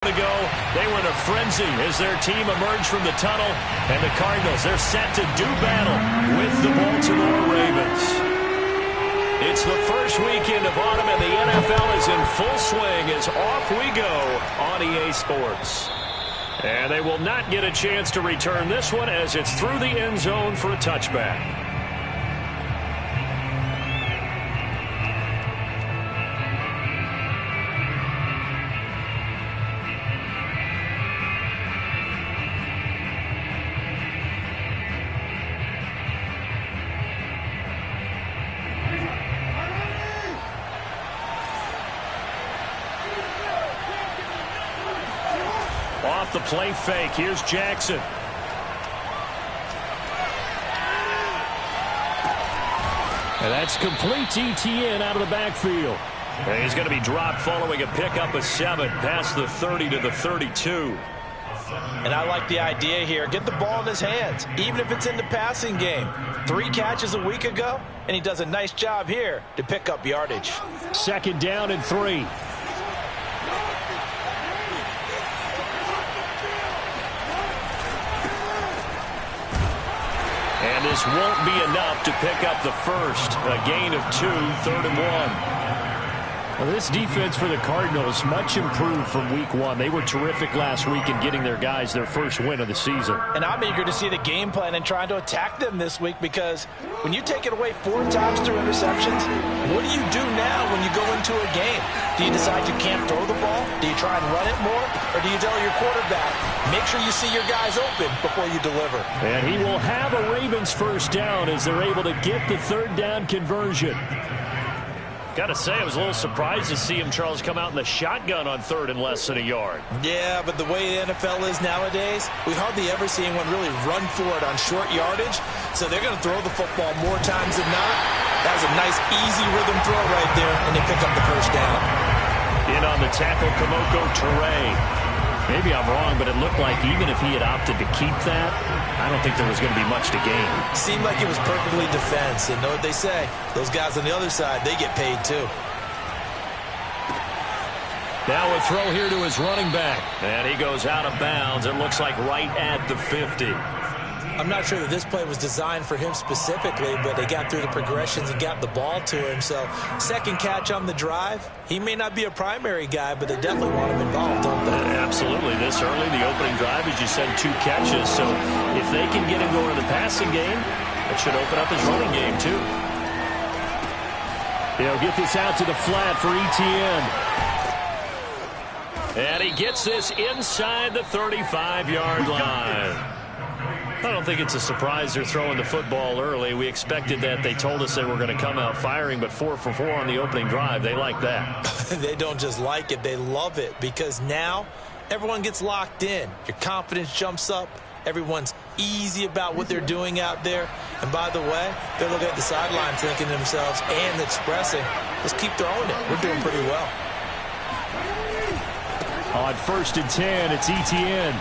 Ago, they were in a frenzy as their team emerged from the tunnel, and the Cardinals, they're set to do battle with the Baltimore Ravens. It's the first weekend of autumn, and the NFL is in full swing as off we go on EA Sports. And they will not get a chance to return this one as it's through the end zone for a touchback. Off the play fake, here's Jackson. And that's complete ETN out of the backfield. And he's going to be dropped following a pickup of 7 past the 30 to the 32. And I like the idea here. Get the ball in his hands, even if it's in the passing game. 3 catches a week ago, and he does a nice job here to pick up yardage. 2nd down and 3. And this won't be enough to pick up the first. A gain of 2, 3rd and 1. Well, this defense for the Cardinals much improved from week 1. They were terrific last week in getting their guys their first win of the season. And I'm eager to see the game plan and trying to attack them this week, because when you take it away 4 times through interceptions, what do you do now when you go into a game? Do you decide you can't throw the ball? Do you try and run it more? Or do you tell your quarterback, make sure you see your guys open before you deliver? And he will have a Ravens first down as they're able to get the 3rd down conversion. Got to say, I was a little surprised to see him, Charles, come out in the shotgun on 3rd and less than a yard. Yeah, but the way the NFL is nowadays, we hardly ever see anyone really run for it on short yardage. So they're going to throw the football more times than not. That was a nice, easy rhythm throw right there, and they pick up the first down. In on the tackle, Kemoko Turay. Maybe I'm wrong, but it looked like even if he had opted to keep that, I don't think there was going to be much to gain. Seemed like it was perfectly defense, and know what they say. Those guys on the other side, they get paid too. Now a throw here to his running back. And he goes out of bounds. It looks like right at the 50. I'm not sure that this play was designed for him specifically, but they got through the progressions and got the ball to him. So, 2nd catch on the drive. He may not be a primary guy, but they definitely want him involved, don't they? Absolutely. This early, the opening drive, as you said, 2 catches. So, if they can get him going in the passing game, it should open up his running game, too. He'll get this out to the flat for ETN. And he gets this inside the 35-yard line. I don't think it's a surprise they're throwing the football early. We expected that. They told us they were going to come out firing, but 4 for 4 on the opening drive. They like that. They don't just like it. They love it, because now everyone gets locked in. Your confidence jumps up. Everyone's easy about what they're doing out there. And by the way, they're looking at the sidelines thinking to themselves and expressing, let's keep throwing it. We're doing pretty well. On 1st and 10, it's ETN.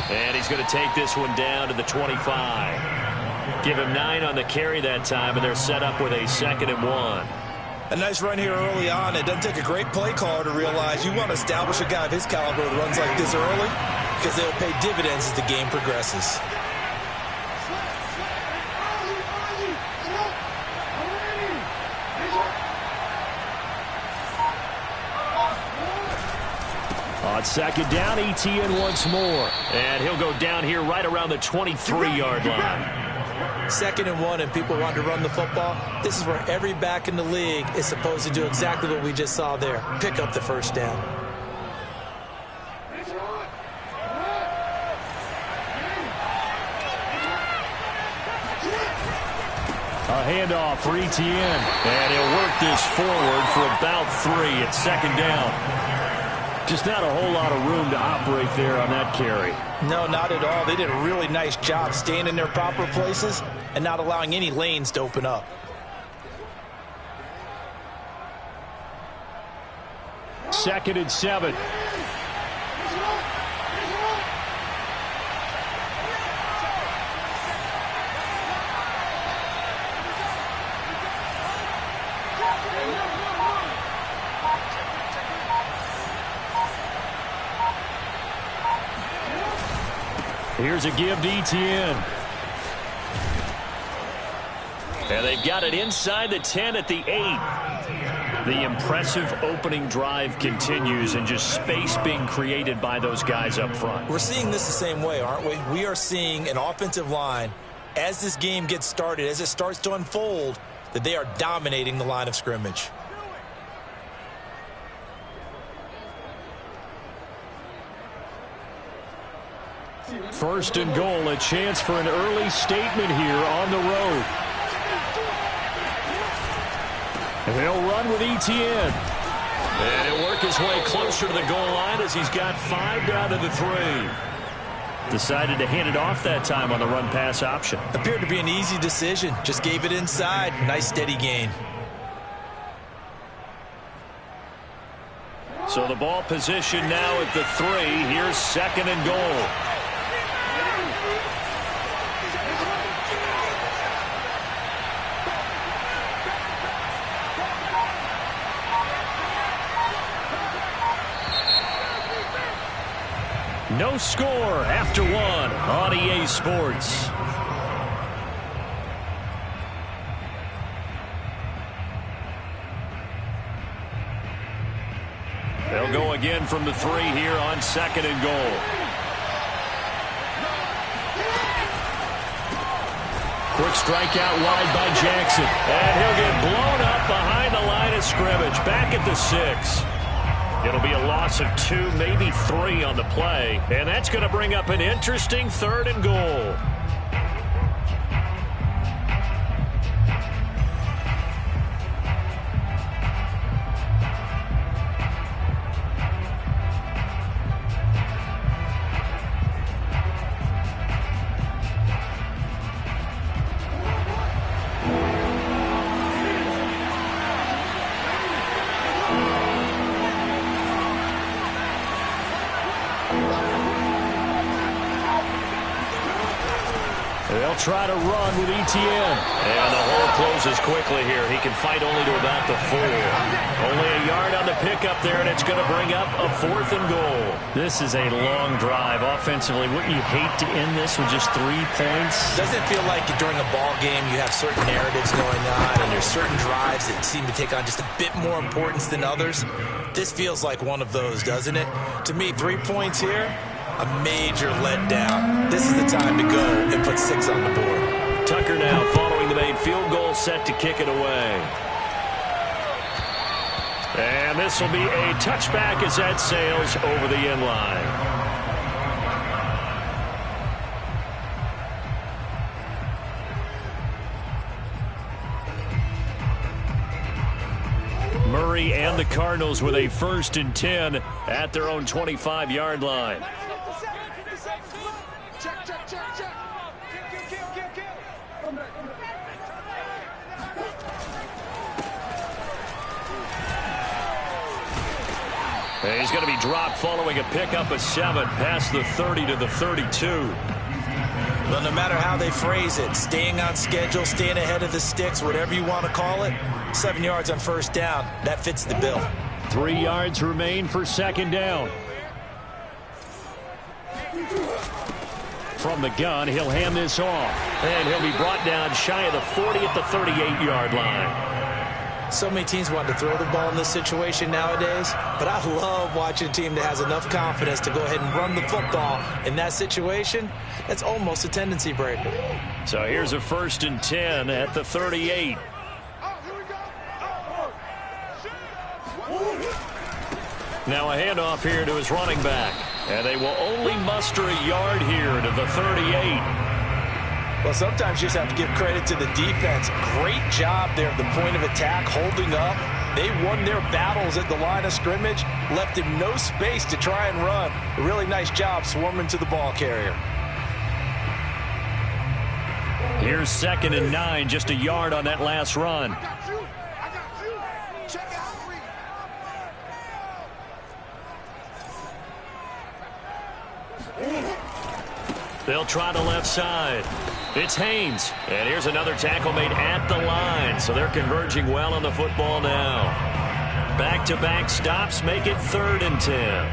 And he's going to take this one down to the 25. Give him 9 on the carry that time, and they're set up with a 2nd and 1. A nice run here early on. It doesn't take a great play caller to realize you want to establish a guy of his caliber that runs like this early, because they'll pay dividends as the game progresses. On 2nd down, ETN once more. And he'll go down here right around the 23-yard line. 2nd and 1, and people want to run the football. This is where every back in the league is supposed to do exactly what we just saw there. Pick up the first down. A handoff for ETN. And he'll work this forward for about 3 at 2nd down. Just not a whole lot of room to operate there on that carry. No, not at all. They did a really nice job staying in their proper places and not allowing any lanes to open up. 2nd and 7. Here's a give to Etienne. And they've got it inside the 10 at the 8. The impressive opening drive continues, and just space being created by those guys up front. We're seeing this the same way, aren't we? We are seeing an offensive line, as this game gets started, as it starts to unfold, that they are dominating the line of scrimmage. First and goal, a chance for an early statement here on the road. And they'll run with Etienne. And he'll work his way closer to the goal line as he's got 5 down to the 3. Decided to hand it off that time on the run-pass option. Appeared to be an easy decision. Just gave it inside. Nice steady gain. So the ball position now at the 3. Here's second and goal. No score after 1 on EA Sports. They'll go again from the 3 here on second and goal. Quick strike out wide by Jackson. And he'll get blown up behind the line of scrimmage. Back at the 6. It'll be a loss of 2, maybe 3 on the play. And that's going to bring up an interesting third and goal. They'll try to run with Etienne. And the hole closes quickly here. He can fight only to about the 4. Only a yard on the pickup there, and it's going to bring up a 4th and goal. This is a long drive. Offensively, wouldn't you hate to end this with just 3 points? Doesn't it feel like during a ball game you have certain narratives going on, and there's certain drives that seem to take on just a bit more importance than others? This feels like one of those, doesn't it? To me, 3 points here, a major letdown. This is the time to go and put 6 on the board. Tucker now following the made field goal, set to kick it away. And this will be a touchback as that sails over the end line. Murray and the Cardinals with a 1st and 10 at their own 25-yard line. And he's going to be dropped following a pickup of 7 past the 30 to the 32. Well, no matter how they phrase it, staying on schedule, staying ahead of the sticks, whatever you want to call it, 7 yards on first down, that fits the bill. 3 yards remain for second down. From the gun, he'll hand this off. And he'll be brought down shy of the 40 at the 38-yard line. So many teams want to throw the ball in this situation nowadays, but I love watching a team that has enough confidence to go ahead and run the football. In that situation, that's almost a tendency breaker. So here's a 1st and 10 at the 38. Now a handoff here to his running back. And they will only muster a yard here to the 38. Well, sometimes you just have to give credit to the defense. Great job there at the point of attack, holding up. They won their battles at the line of scrimmage, left him no space to try and run. A really nice job swarming to the ball carrier. Here's 2nd and 9, just a yard on that last run. They'll try the left side. It's Haynes. And here's another tackle made at the line. So they're converging well on the football now. Back-to-back stops make it 3rd and 10.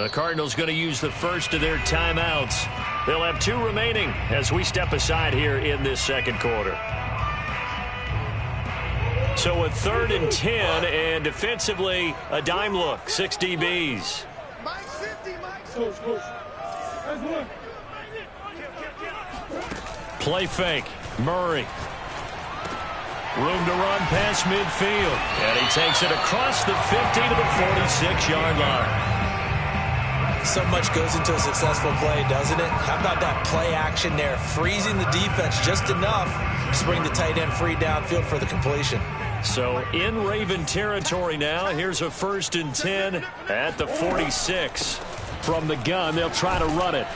The Cardinals going to use the first of their timeouts. They'll have 2 remaining as we step aside here in this second quarter. So a 3rd and 10, and defensively, a dime look, 6 DBs. Play fake, Murray. Room to run past midfield. And he takes it across the 50 to the 46-yard line. So much goes into a successful play, doesn't it? How about that play action there? Freezing the defense just enough to bring the tight end free downfield for the completion. So in Raven territory now. Here's a 1st and 10 at the 46. From the gun, they'll try to run it.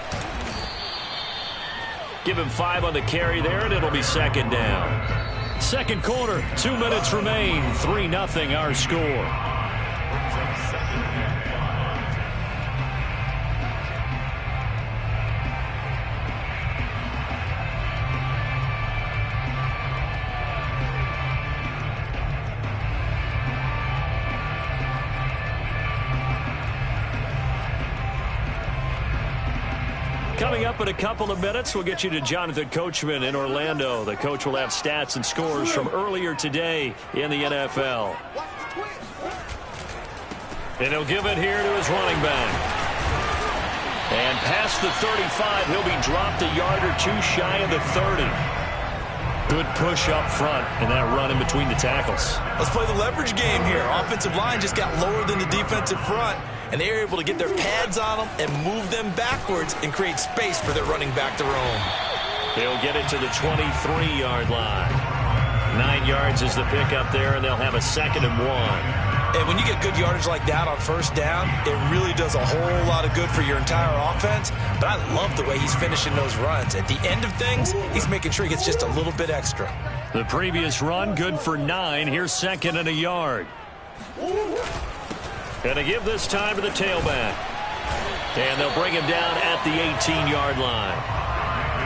Give him 5 on the carry there, and it'll be 2nd down. Second quarter, 2 minutes remain. 3-0 our score. Coming up in a couple of minutes, we'll get you to Jonathan Coachman in Orlando. The coach will have stats and scores from earlier today in the NFL. And he'll give it here to his running back. And past the 35, he'll be dropped a yard or 2 shy of the 30. Good push up front and that run in between the tackles. Let's play the leverage game here. Offensive line just got lower than the defensive front, and they were able to get their pads on them and move them backwards and create space for their running back to roam. They'll get it to the 23-yard line. 9 yards is the pickup there, and they'll have a 2nd and 1. And when you get good yardage like that on 1st down, it really does a whole lot of good for your entire offense. But I love the way he's finishing those runs. At the end of things, he's making sure he gets just a little bit extra. The previous run, good for 9. Here's 2nd and a yard. Going to give this time to the tailback. And they'll bring him down at the 18-yard line.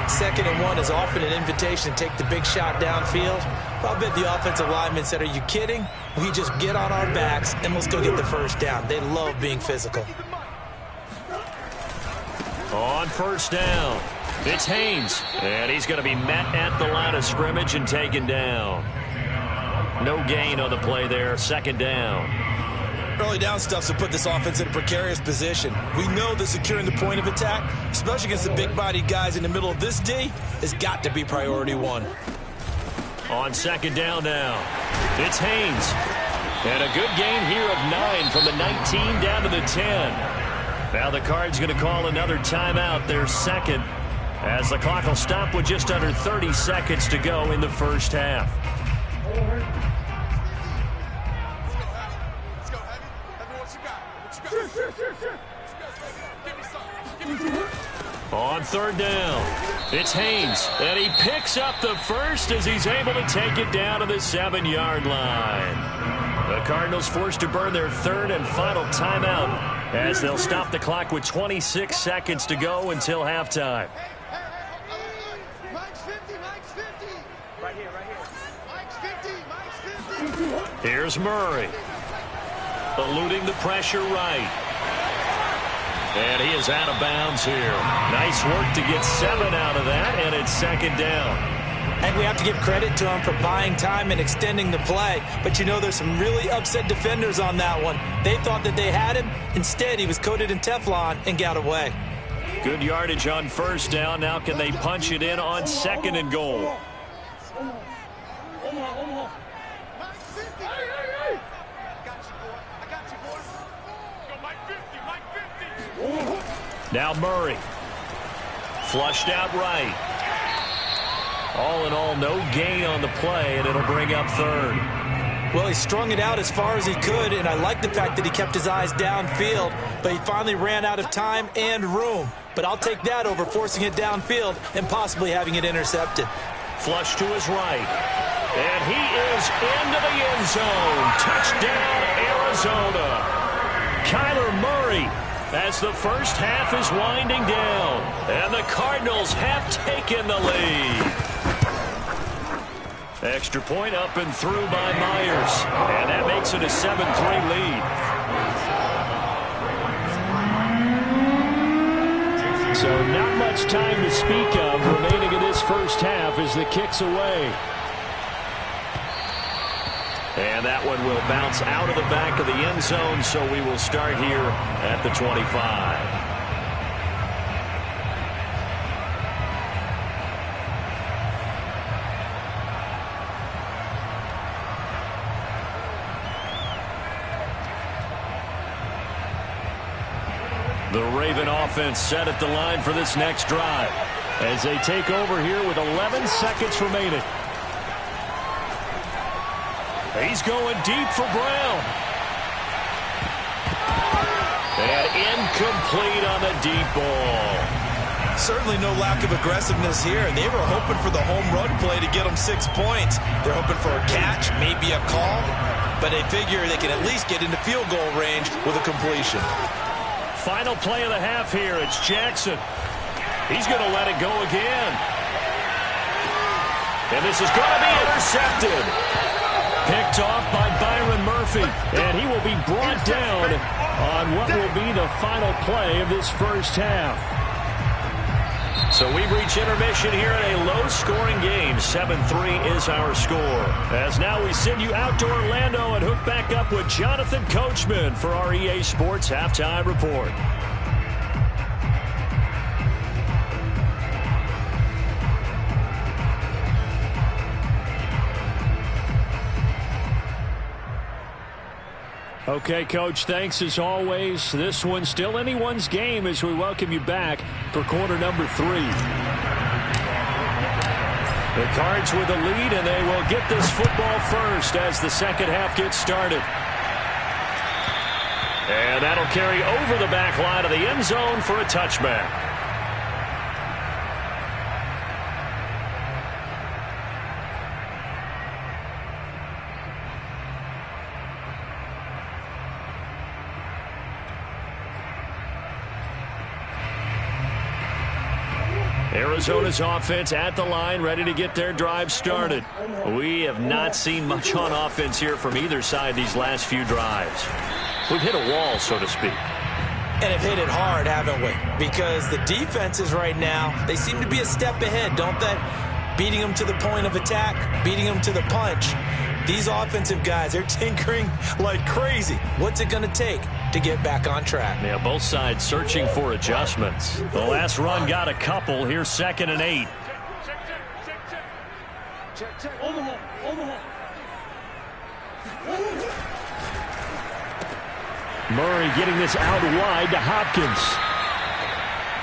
2nd and 1 is often an invitation to take the big shot downfield. I'll bet the offensive lineman said, are you kidding? We just get on our backs and let's go get the 1st down. They love being physical. On 1st down, it's Haynes. And he's going to be met at the line of scrimmage and taken down. No gain on the play there, 2nd down. Early down stuff to put this offense in a precarious position. We know that securing the point of attack, especially against the big-bodied guys in the middle of this D, has got to be priority 1. On 2nd down now, it's Haynes. And a good gain here of 9 from the 19 down to the 10. Now the Cards going to call another timeout, their 2nd, as the clock will stop with just under 30 seconds to go in the 1st half. On 3rd down, it's Haynes, and he picks up the 1st as he's able to take it down to the 7-yard line. The Cardinals forced to burn their 3rd and final timeout as they'll stop the clock with 26 seconds to go until halftime. Here's Murray, eluding the pressure right. And he is out of bounds here. Nice work to get 7 out of that, and it's 2nd down. And we have to give credit to him for buying time and extending the play. But you know there's some really upset defenders on that one. They thought that they had him. Instead, he was coated in Teflon and got away. Good yardage on 1st down. Now can they punch it in on 2nd and goal? Now Murray. Flushed out right. All in all, no gain on the play, and it'll bring up 3rd. Well, he strung it out as far as he could, and I like the fact that he kept his eyes downfield, but he finally ran out of time and room. But I'll take that over forcing it downfield and possibly having it intercepted. Flush to his right. And he is into the end zone. Touchdown, Arizona. Kyler Murray, as the 1st half is winding down, and the Cardinals have taken the lead. Extra point up and through by Myers, and that makes it a 7-3 lead. So not much time to speak of remaining in this first half as the kick's away. And that one will bounce out of the back of the end zone, so we will start here at the 25. The Raven offense set at the line for this next drive as they take over here with 11 seconds remaining. He's going deep for Brown. And incomplete on the deep ball. Certainly no lack of aggressiveness here. They were hoping for the home run play to get them 6 points. They're hoping for a catch, maybe a call, but they figure they can at least get into field goal range with a completion. Final play of the half here. It's Jackson. He's going to let it go again. And this is going to be intercepted. Picked off by Byron Murphy. And he will be brought down on what will be the final play of this first half. So we've reached intermission here in a low-scoring game. 7-3 is our score. As now we send you out to Orlando and hook back up with Jonathan Coachman for our EA Sports Halftime Report. Okay, Coach, thanks as always. This one's still anyone's game as we welcome you back for quarter number 3. The Cards with the lead, and they will get this football first as the second half gets started. And that'll carry over the back line of the end zone for a touchback. Arizona's offense at the line, ready to get their drive started. We have not seen much on offense here from either side these last few drives. We've hit a wall, so to speak. And have hit it hard, haven't we? Because the defenses right now, they seem to be a step ahead, don't they? Beating them to the point of attack, beating them to the punch. These offensive guys, they're tinkering like crazy. What's it going to take to get back on track? Yeah, both sides searching for adjustments. The last run got a couple. Here's 2nd and 8. Murray getting this out wide to Hopkins.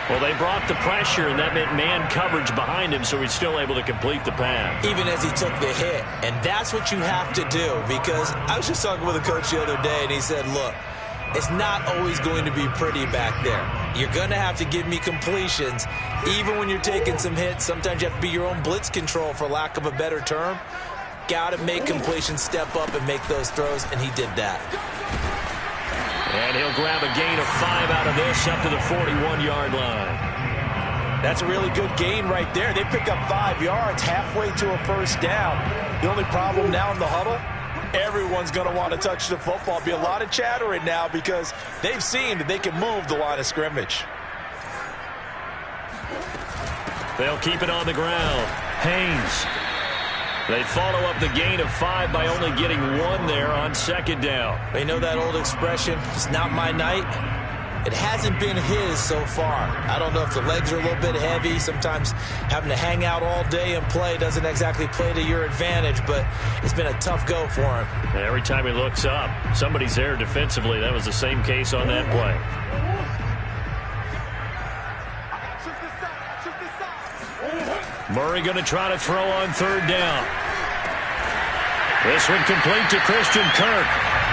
Well, they brought the pressure, and that meant man coverage behind him, so he's still able to complete the pass. Even as he took the hit. And that's what you have to do, because I was just talking with a coach the other day, and he said, look, it's not always going to be pretty back there. You're going to have to give me completions. Even when you're taking some hits, sometimes you have to be your own blitz control, for lack of a better term. Got to make completions, step up, and make those throws, and he did that. And he'll grab a gain of 5 out of this up to the 41-yard line. That's a really good gain right there. They pick up 5 yards halfway to a first down. The only problem now in the huddle, everyone's going to want to touch the football. Be a lot of chattering now because they've seen that they can move the line of scrimmage. They'll keep it on the ground. Haynes. They follow up the gain of 5 by only getting 1 there on 2nd down. They know that old expression, it's not my night. It hasn't been his so far. I don't know if the legs are a little bit heavy. Sometimes having to hang out all day and play doesn't exactly play to your advantage, but it's been a tough go for him. Every time he looks up, somebody's there defensively. That was the same case on that play. Murray going to try to throw on 3rd down. This one complete to Christian Kirk.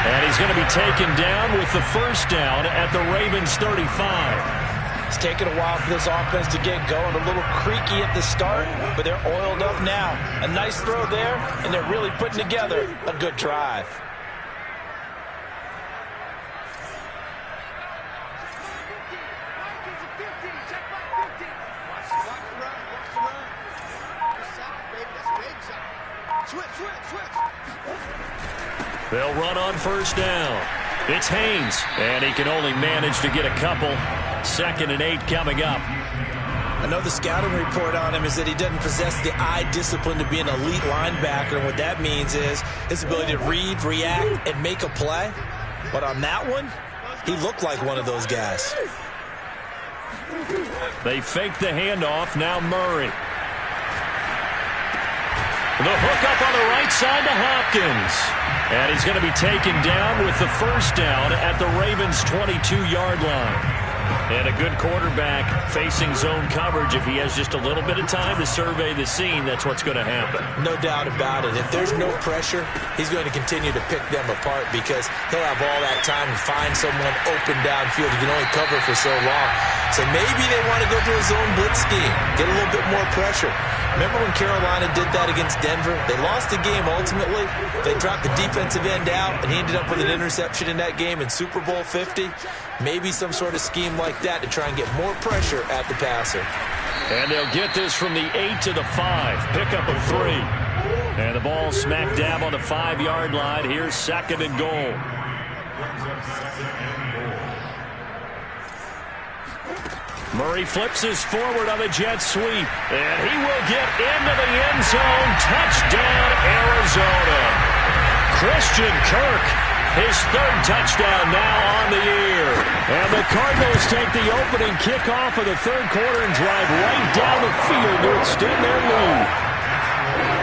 And he's going to be taken down with the first down at the Ravens 35. It's taken a while for this offense to get going. A little creaky at the start, but they're oiled up now. A nice throw there, and they're really putting together a good drive. They'll run on 1st down. It's Haynes, and he can only manage to get a couple. 2nd and 8 coming up. I know the scouting report on him is that he doesn't possess the eye discipline to be an elite linebacker. And what that means is his ability to read, react, and make a play. But on that one, he looked like one of those guys. They fake the handoff. Now Murray. The hook up on the right side to Hopkins. And he's going to be taken down with the first down at the Ravens' 22-yard line. And a good quarterback facing zone coverage. If he has just a little bit of time to survey the scene, that's what's going to happen. No doubt about it. If there's no pressure, he's going to continue to pick them apart because he'll have all that time to find someone open downfield. He can only cover for so long. So maybe they want to go to a zone blitz scheme, get a little bit more pressure. Remember when Carolina did that against Denver? They lost the game ultimately. They dropped the defensive end out, and he ended up with an interception in that game in Super Bowl 50. Maybe some sort of scheme like that to try and get more pressure at the passer. And they'll get this from the 8 to the 5. Pickup of 3. And the ball smack dab on the 5-yard line. Here's second and goal. Murray flips his forward on the jet sweep. And he will get into the end zone. Touchdown, Arizona. Christian Kirk, his third touchdown now on the year. And the Cardinals take the opening kickoff of the third quarter and drive right down the field to extend their lead.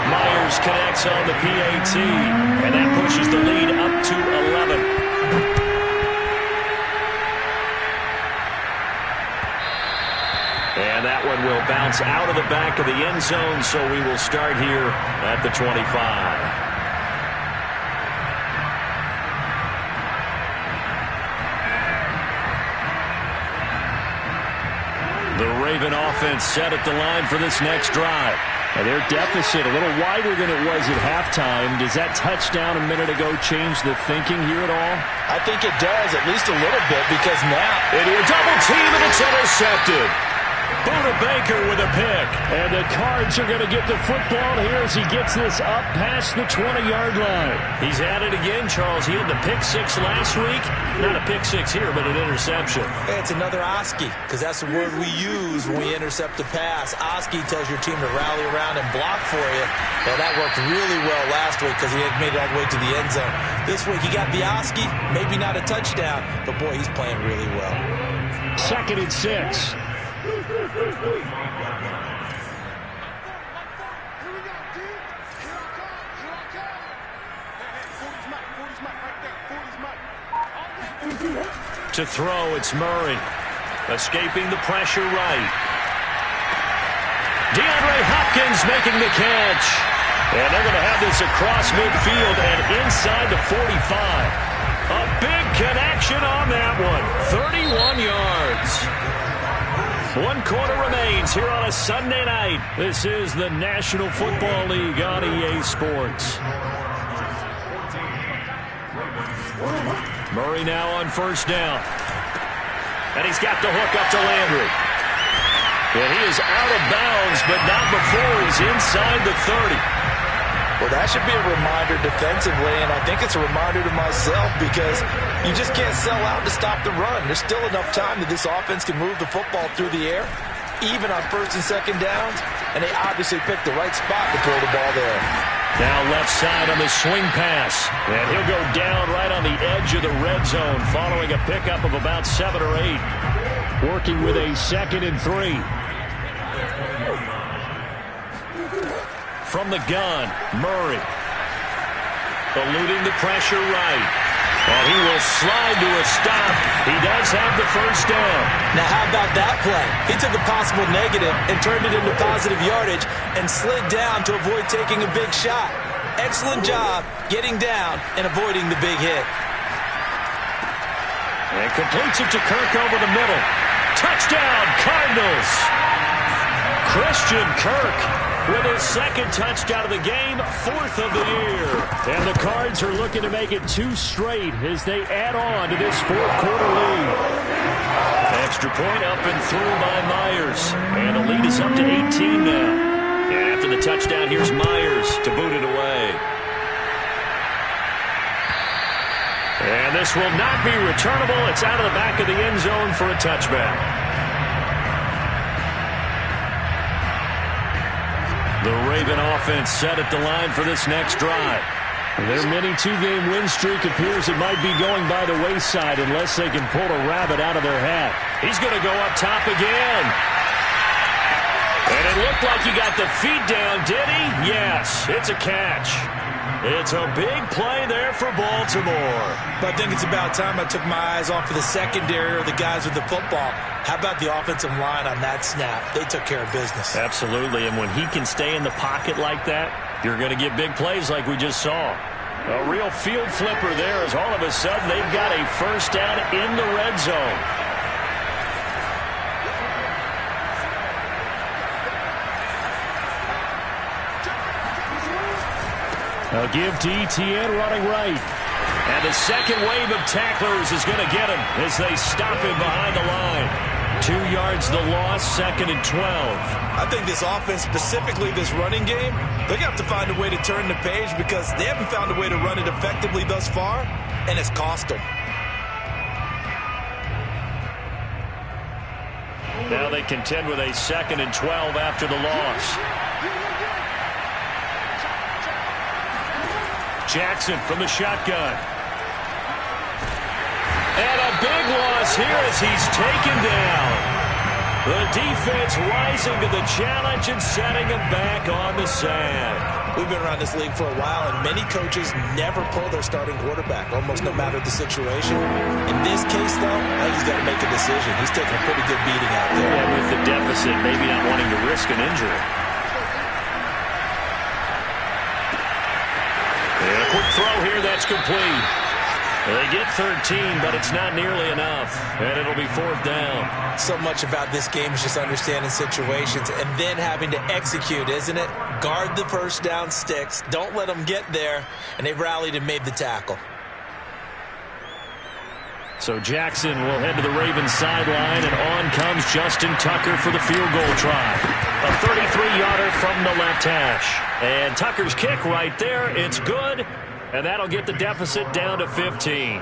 Myers connects on the PAT, and that pushes the lead up to 11. And that one will bounce out of the back of the end zone, so we will start here at the 25. The Raven offense set at the line for this next drive. And their deficit a little wider than it was at halftime. Does that touchdown a minute ago change the thinking here at all? I think it does, at least a little bit, because now into a double team, and it's intercepted. Buda Baker with a pick. And the Cards are going to get the football here as he gets this up past the 20-yard line. He's at it again, Charles. He had the pick 6 last week. Not a pick 6 here, but an interception. Hey, it's another Oski, because that's the word we use when we intercept a pass. Oski tells your team to rally around and block for you. Well, that worked really well last week because he had made it all the way to the end zone. This week he got the Oski, maybe not a touchdown, but boy, he's playing really well. Second and 6. To throw, it's Murray. Escaping the pressure right. DeAndre Hopkins making the catch. And they're going to have this across midfield and inside the 45. A big connection on that one. 31 yards. 1 quarter remains here on a Sunday night. This is the National Football League on EA Sports. Murray now on first down. And he's got the hook up to Landry. And he is out of bounds, but not before he's inside the 30. Well, that should be a reminder defensively, and I think it's a reminder to myself because you just can't sell out to stop the run. There's still enough time that this offense can move the football through the air, even on first and second downs, and they obviously picked the right spot to throw the ball there. Now left side on the swing pass, and he'll go down right on the edge of the red zone following a pickup of about 7 or 8. Working with a 2nd and 3. From the gun, Murray. Eluding the pressure right. And he will slide to a stop. He does have the first down. Now how about that play? He took a possible negative and turned it into positive yardage and slid down to avoid taking a big shot. Excellent job getting down and avoiding the big hit. And completes it to Kirk over the middle. Touchdown, Cardinals. Christian Kirk with his 2nd touchdown of the game, 4th of the year. And the Cards are looking to make it 2 straight as they add on to this 4th quarter lead. Extra point up and through by Myers. And the lead is up to 18 now. And after the touchdown, here's Myers to boot it away. And this will not be returnable. It's out of the back of the end zone for a touchback. The Raven offense set at the line for this next drive. Their mini two-game win streak appears it might be going by the wayside unless they can pull a rabbit out of their hat. He's going to go up top again. And it looked like he got the feet down, did he? Yes, it's a catch. It's a big play there for Baltimore. But I think it's about time I took my eyes off of the secondary or the guys with the football. How about the offensive line on that snap? They took care of business. Absolutely, and when he can stay in the pocket like that, you're going to get big plays like we just saw. A real field flipper there as all of a sudden they've got a first down in the red zone. A give to Etienne running right. And the second wave of tacklers is going to get him as they stop him behind the line. 2 yards the loss, 2nd and 12. I think this offense, specifically this running game, they're going to have to find a way to turn the page because they haven't found a way to run it effectively thus far, and it's cost them. Now they contend with a 2nd and 12 after the loss. Jackson from the shotgun. And a big loss here as he's taken down. The defense rising to the challenge and setting him back on the sack. We've been around this league for a while, and many coaches never pull their starting quarterback, almost no matter the situation. In this case, though, I think he's got to make a decision. He's taking a pretty good beating out there. Yeah, with the deficit, maybe not wanting to risk an injury. And a quick throw here, that's complete. They get 13, but it's not nearly enough, and it'll be 4th down. So much about this game is just understanding situations and then having to execute, isn't it? Guard the first down sticks. Don't let them get there, and they've rallied and made the tackle. So Jackson will head to the Ravens sideline, and on comes Justin Tucker for the field goal try. A 33-yarder from the left hash. And Tucker's kick right there, it's good. And that'll get the deficit down to 15.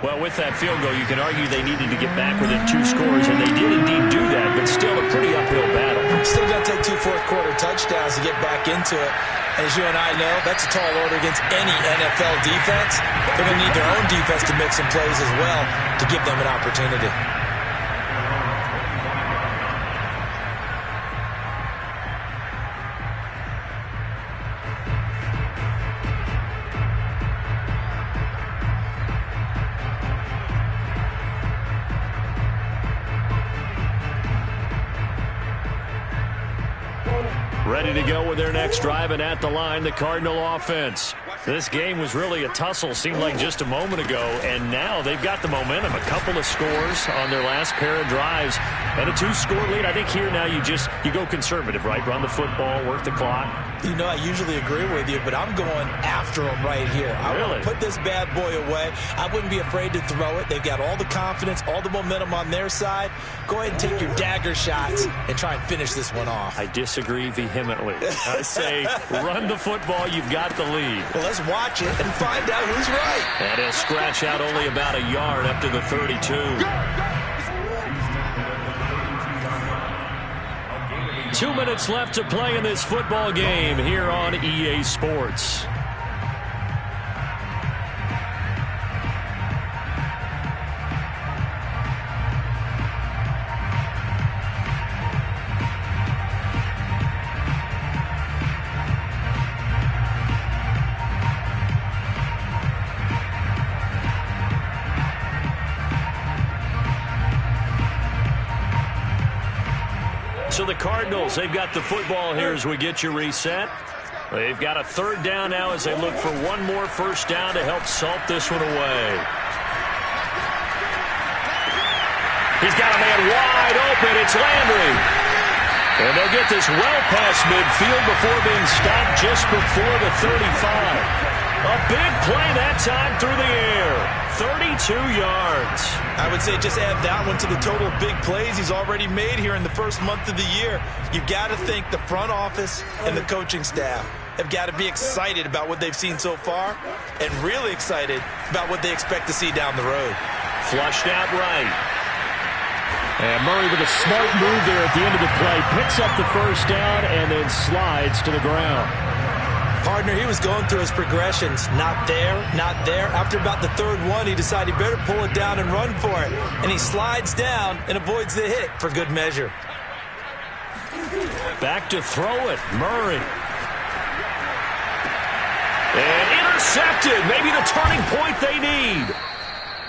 Well, with that field goal, you can argue they needed to get back within 2 scores, and they did indeed do that, but still a pretty uphill battle. Still going to take 2 fourth-quarter touchdowns to get back into it. And as you and I know, that's a tall order against any NFL defense. They're going to need their own defense to make some plays as well to give them an opportunity. Ready to go with their next drive, and at the line, the Cardinal offense. This game was really a tussle, seemed like just a moment ago, and now they've got the momentum. A couple of scores on their last pair of drives, and a 2-score lead. I think here now you go conservative, right? Run the football, work the clock. You know, I usually agree with you, but I'm going after them right here. I want to put this bad boy away. I wouldn't be afraid to throw it. They've got all the confidence, all the momentum on their side. Go ahead and take your dagger shots and try and finish this one off. I disagree vehemently. I say run the football. You've got the lead. Well, let's watch it and find out who's right. And he'll scratch out only about a yard up to the 32. 2 minutes left to play in this football game here on EA Sports. So the Cardinals, they've got the football here as we get you reset. They've got a 3rd down now as they look for one more first down to help salt this one away. He's got a man wide open. It's Landry. And they'll get this well past midfield before being stopped just before the 35. A big play that time through the air. 32 yards. I would say just add that one to the total of big plays he's already made here in the first month of the year. You've got to think the front office and the coaching staff have got to be excited about what they've seen so far and really excited about what they expect to see down the road. Flushed out right. And Murray with a smart move there at the end of the play. Picks up the first down and then slides to the ground. Partner, he was going through his progressions. Not there, not there. After about the third one, he decided he better pull it down and run for it. And he slides down and avoids the hit for good measure. Back to throw it. Murray. And intercepted. Maybe the turning point they need.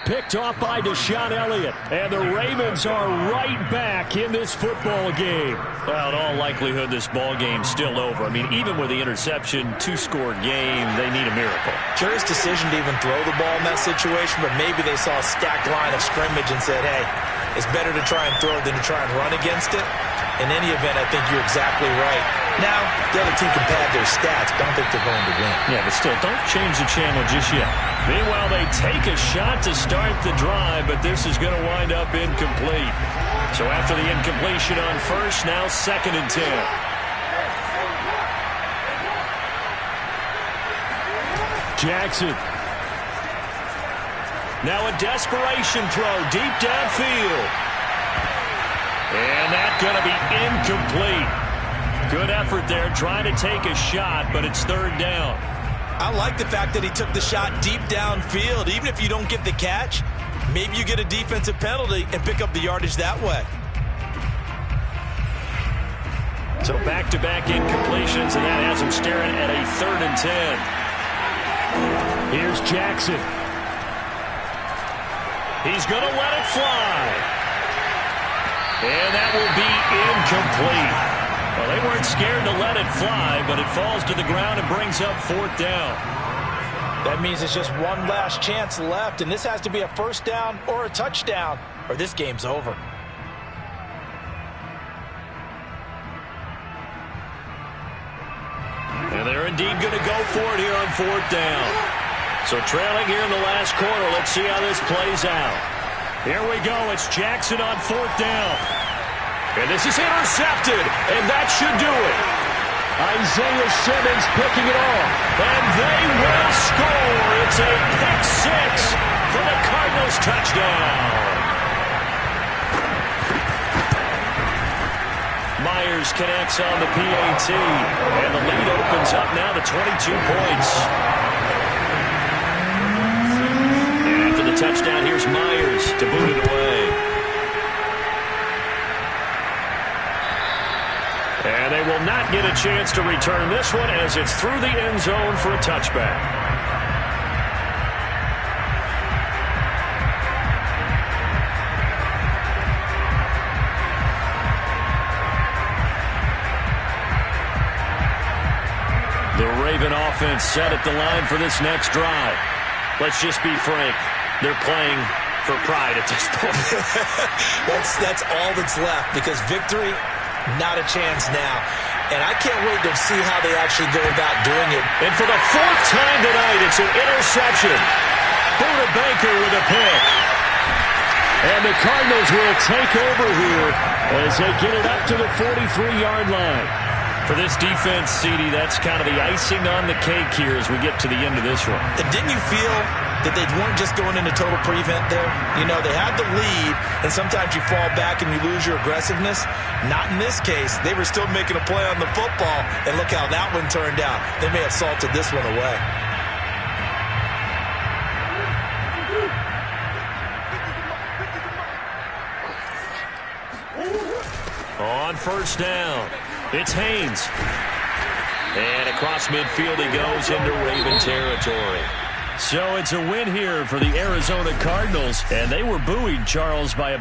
Picked off by Deshaun Elliott. And the Ravens are right back in this football game. Well, in all likelihood, this ball game's still over. I mean, even with the interception, two-score game, they need a miracle. Curious decision to even throw the ball in that situation, but maybe they saw a stacked line of scrimmage and said, hey, it's better to try and throw than to try and run against it. In any event, I think you're exactly right. Now, the other team can pad their stats, but I don't think they're going to win. Yeah, but still, don't change the channel just yet. Meanwhile, they take a shot to start the drive, but this is going to wind up incomplete. So after the incompletion on first, now 2nd and 10. Jackson. Now a desperation throw deep downfield. And that's going to be incomplete. Good effort there trying to take a shot, but it's 3rd down. I like the fact that he took the shot deep downfield. Even if you don't get the catch, maybe you get a defensive penalty and pick up the yardage that way. So back-to-back incompletions, and that has him staring at a 3rd and 10. Here's Jackson. He's going to let it fly. And that will be incomplete. Well, they weren't scared to let it fly, but it falls to the ground and brings up 4th down. That means it's just one last chance left, and this has to be a 1st down or a touchdown, or this game's over. And they're indeed going to go for it here on 4th down. So trailing here in the last quarter, let's see how this plays out. Here we go. It's Jackson on 4th down. And this is intercepted, and that should do it. Isaiah Simmons picking it off, and they will score. It's a pick 6 for the Cardinals touchdown. Myers connects on the PAT, and the lead opens up now to 22 points. And after the touchdown, here's Myers to boot it away. And they will not get a chance to return this one as it's through the end zone for a touchback. The Raven offense set at the line for this next drive. Let's just be frank. They're playing for pride at this point. That's all that's left, because victory, not a chance now. And I can't wait to see how they actually go about doing it. And for the 4th time tonight, it's an interception. Buda Baker with a pick. And the Cardinals will take over here as they get it up to the 43-yard line. For this defense, CD, that's kind of the icing on the cake here as we get to the end of this one. And didn't you feel that they weren't just going into total prevent there? You know, they had the lead, and sometimes you fall back and you lose your aggressiveness. Not in this case. They were still making a play on the football, and look how that one turned out. They may have salted this one away. On 1st down, it's Haynes. And across midfield he goes into Raven territory. So it's a win here for the Arizona Cardinals, and they were buoyed, Charles, by a